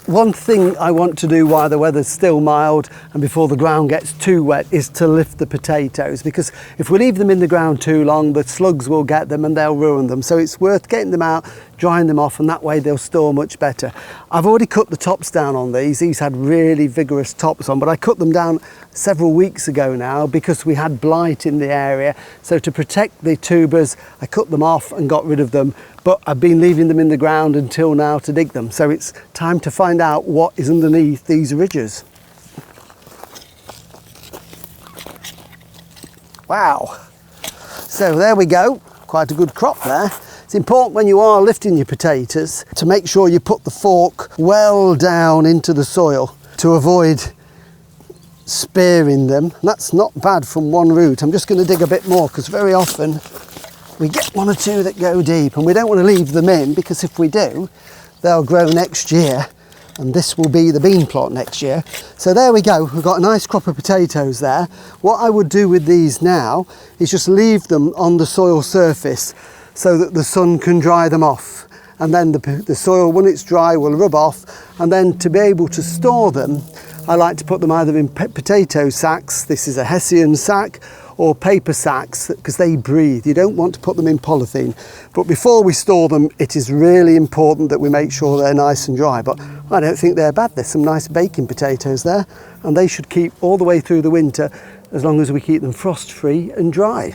One thing I want to do while the weather's still mild and before the ground gets too wet is to lift the potatoes, because if we leave them in the ground too long, the slugs will get them and they'll ruin them. So it's worth getting them out, drying them off, and that way they'll store much better. I've already cut the tops down on these. These had really vigorous tops on, but I cut them down several weeks ago now because we had blight in the area. So to protect the tubers, I cut them off and got rid of them. But I've been leaving them in the ground until now to dig them. So it's time to find out what is underneath these ridges. Wow. So there we go. Quite a good crop there. It's important when you are lifting your potatoes to make sure you put the fork well down into the soil to avoid spearing them. That's not bad from one root. I'm just going to dig a bit more because very often we get one or two that go deep and we don't want to leave them in, because if we do, they'll grow next year and this will be the bean plot next year. So there we go, we've got a nice crop of potatoes there. What I would do with these now is just leave them on the soil surface so that the sun can dry them off, and then the soil, when it's dry, will rub off. And then to be able to store them, I like to put them either in potato sacks, this is a Hessian sack, or paper sacks, because they breathe. You don't want to put them in polythene. But before we store them, it is really important that we make sure they're nice and dry. But I don't think they're bad. There's some nice baking potatoes there, and they should keep all the way through the winter as long as we keep them frost free and dry.